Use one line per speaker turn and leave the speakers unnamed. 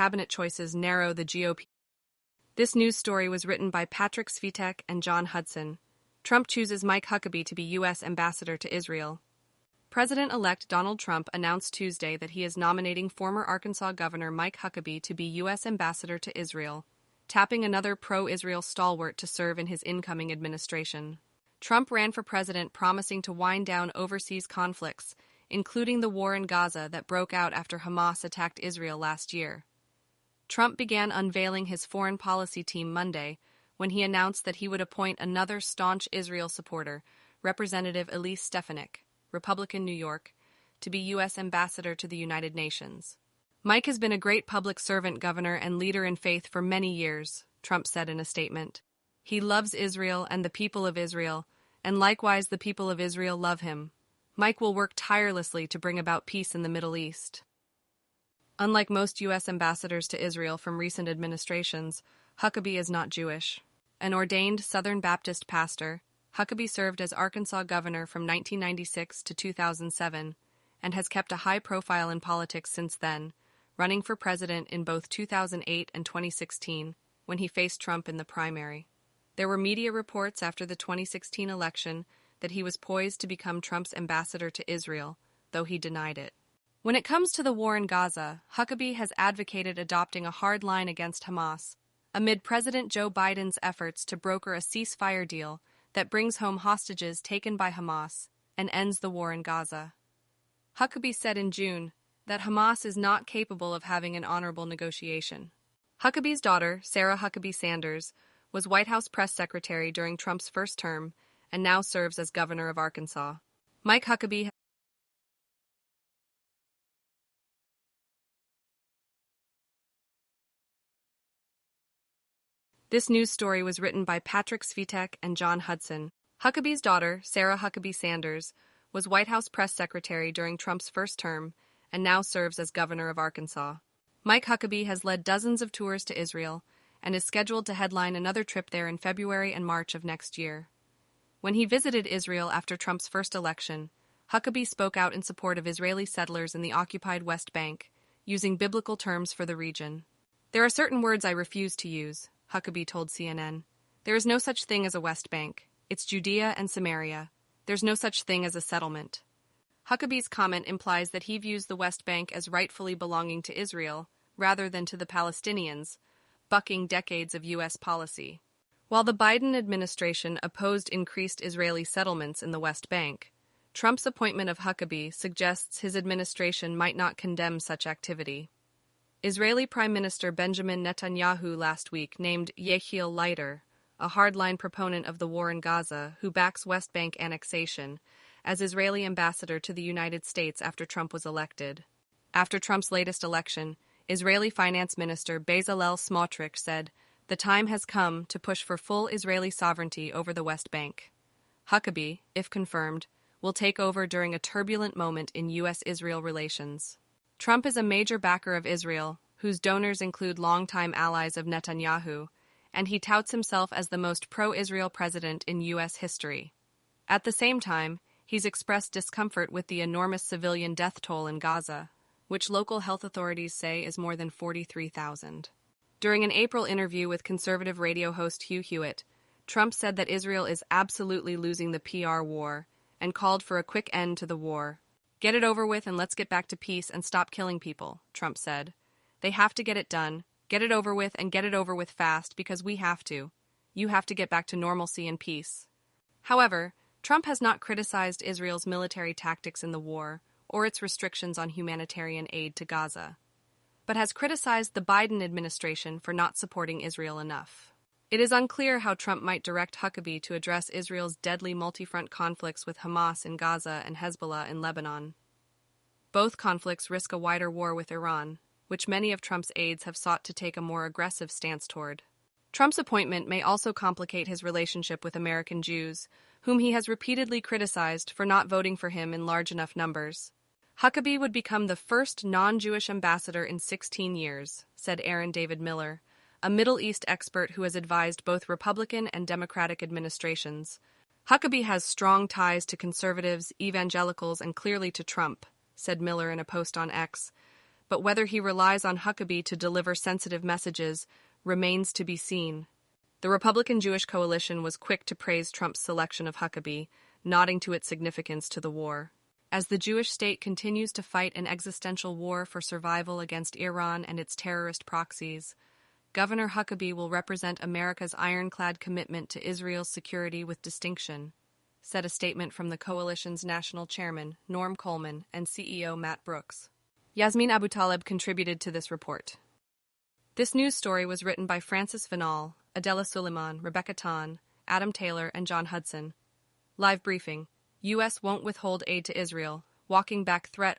cabinet choices narrow the GOP. This news story was written by Patrick Svitek and John Hudson. Trump chooses Mike Huckabee to be U.S. ambassador to Israel. President-elect Donald Trump announced Tuesday that he is nominating former Arkansas Governor Mike Huckabee to be U.S. ambassador to Israel, tapping another pro-Israel stalwart to serve in his incoming administration. Trump ran for president promising to wind down overseas conflicts, including the war in Gaza that broke out after Hamas attacked Israel last year. Trump began unveiling his foreign policy team Monday when he announced that he would appoint another staunch Israel supporter, Representative Elise Stefanik, Republican, New York, to be U.S. ambassador to the United Nations. Mike has been a great public servant, governor, and leader in faith for many years, Trump said in a statement. He loves Israel and the people of Israel, and likewise the people of Israel love him. Mike will work tirelessly to bring about peace in the Middle East. Unlike most U.S. ambassadors to Israel from recent administrations, Huckabee is not Jewish. An ordained Southern Baptist pastor, Huckabee served as Arkansas governor from 1996 to 2007 and has kept a high profile in politics since then, running for president in both 2008 and 2016 when he faced Trump in the primary. There were media reports after the 2016 election that he was poised to become Trump's ambassador to Israel, though he denied it. When it comes to the war in Gaza, Huckabee has advocated adopting a hard line against Hamas, amid President Joe Biden's efforts to broker a ceasefire deal that brings home hostages taken by Hamas and ends the war in Gaza. Huckabee said in June that Hamas is not capable of having an honorable negotiation. Huckabee's daughter, Sarah Huckabee Sanders, was White House press secretary during Trump's first term and now serves as governor of Arkansas. Mike Huckabee This news story was written by Patrick Svitek and John Hudson. Huckabee's daughter, Sarah Huckabee Sanders, was White House press secretary during Trump's first term and now serves as governor of Arkansas. Mike Huckabee has led dozens of tours to Israel and is scheduled to headline another trip there in February and March of next year. When he visited Israel after Trump's first election, Huckabee spoke out in support of Israeli settlers in the occupied West Bank, using biblical terms for the region. "There are certain words I refuse to use," Huckabee told CNN. "There is no such thing as a West Bank. It's Judea and Samaria. There's no such thing as a settlement." Huckabee's comment implies that he views the West Bank as rightfully belonging to Israel, rather than to the Palestinians, bucking decades of U.S. policy. While the Biden administration opposed increased Israeli settlements in the West Bank, Trump's appointment of Huckabee suggests his administration might not condemn such activity. Israeli Prime Minister Benjamin Netanyahu last week named Yechiel Leiter, a hardline proponent of the war in Gaza who backs West Bank annexation, as Israeli ambassador to the United States after Trump was elected. After Trump's latest election, Israeli Finance Minister Bezalel Smotrich said, "The time has come to push for full Israeli sovereignty over the West Bank." Huckabee, if confirmed, will take over during a turbulent moment in U.S.-Israel relations. Trump is a major backer of Israel, whose donors include longtime allies of Netanyahu, and he touts himself as the most pro-Israel president in U.S. history. At the same time, he's expressed discomfort with the enormous civilian death toll in Gaza, which local health authorities say is more than 43,000. During an April interview with conservative radio host Hugh Hewitt, Trump said that Israel is absolutely losing the PR war and called for a quick end to the war. "Get it over with and let's get back to peace and stop killing people," Trump said. "They have to get it done. Get it over with and get it over with fast because we have to. You have to get back to normalcy and peace." However, Trump has not criticized Israel's military tactics in the war or its restrictions on humanitarian aid to Gaza, but has criticized the Biden administration for not supporting Israel enough. It is unclear how Trump might direct Huckabee to address Israel's deadly multi-front conflicts with Hamas in Gaza and Hezbollah in Lebanon. Both conflicts risk a wider war with Iran, which many of Trump's aides have sought to take a more aggressive stance toward. Trump's appointment may also complicate his relationship with American Jews, whom he has repeatedly criticized for not voting for him in large enough numbers. Huckabee would become the first non-Jewish ambassador in 16 years, said Aaron David Miller, a Middle East expert who has advised both Republican and Democratic administrations. "Huckabee has strong ties to conservatives, evangelicals, and clearly to Trump," said Miller in a post on X, but whether he relies on Huckabee to deliver sensitive messages remains to be seen. The Republican Jewish coalition was quick to praise Trump's selection of Huckabee, nodding to its significance to the war. As the Jewish state continues to fight an existential war for survival against Iran and its terrorist proxies, Governor Huckabee will represent America's ironclad commitment to Israel's security with distinction, said a statement from the coalition's national chairman, Norm Coleman, and CEO Matt Brooks. Yasmin Abutaleb contributed to this report. This news story was written by Francis Vinal, Adela Suleiman, Rebecca Tan, Adam Taylor, and John Hudson. Live briefing: U.S. won't withhold aid to Israel, walking back threat over